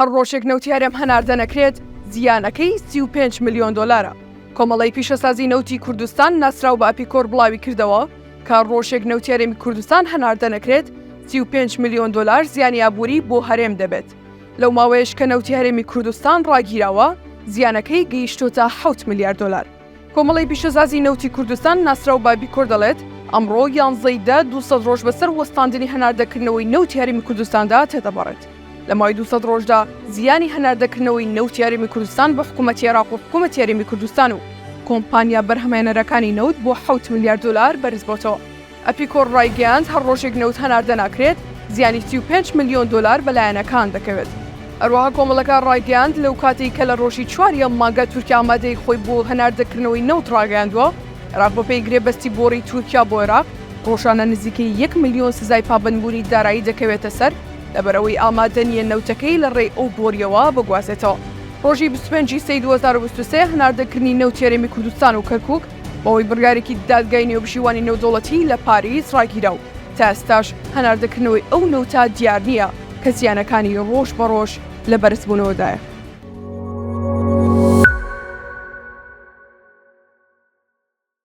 هەر ڕۆژێک نەوتی هەرێم هەناردە نەکرێت زیانەکەی 35 ملیۆن دۆلارە. کۆمەڵی پیشەسازی نەوتی کوردستان ناسراو بە ئەپیکۆر بڵاوی کردەوە کە ڕۆژێک نەوتی هەرێمی کوردستان هەناردە نەکرێت 35 ملیۆن دۆلار زیانی ئابووری بۆ هەرێم دەبێت. لەو ماوەیەش کە نەوتی هەرێمی کوردستان ڕاگیراوە زیانەکەی گەیشتۆتە 7 میلیارد دۆلار. کۆمەڵی پیشەسازی نەوتی کوردستان ناسراو بە ئەپیکۆر دەڵێت ئەمڕۆ 11 200 ڕۆژ بەسەر وەستاندنی هەناردەکردنەوەی نەوتی هەرێمی کوردستاندا تێدەبڕێت. لە ماوەی 200 ڕۆژدا زیانی هەناردەکردنەوەی نەوتی هەرێمی کوردستان بە حکوومەتی عێراق و حکوومەتی هەرێمی کوردستان و کۆمپانیا بەرهەمهێنەرەکانی نەوت بۆ 7 میلیارد دۆلار بەرز بۆتەوە. ئەپیکۆر ڕایگەیاند هەر ڕۆژێک نەوت هەناردە ناکرێت زیانی 35 ملیۆن دۆلار بەلایەنەکان دەکەوێت. هەروەها کۆمەڵەکە ڕایگەیاند لەو کاتێک کە لە ڕۆژی 4 مانگە تورکیا ئامادەی خۆی بۆ هەناردەکردنەوەی نەوت ڕاگەیاندووە، عێراق بە پێی گرێبەستی بۆڕی تورکیا بۆ عێراق ڕۆژانە نزیکەی 1 ملیۆن سزای پابەندبوونی دارایی دەکەوێتە سەر لەبەرەوەی ئامادەنیە نەوتەکەی لە ڕێی ئەو بۆریەوە بگوازێتەوە. ڕۆژی 25 سەی 2023 هەناردەکردنی نەوتی هەرێمی کوردستان و کەرکووک بەوەی بڕیارێکی دادگای نێوپشیوانی نێودەوڵەتی لە پاریس ڕاگیرا و تا ئێستاش هەناردەکردنەوەی ئەو نەوتە دیار نییە کە زیانەکانی ڕۆژ بە ڕۆژ لە بەرزبوونەوەدایە.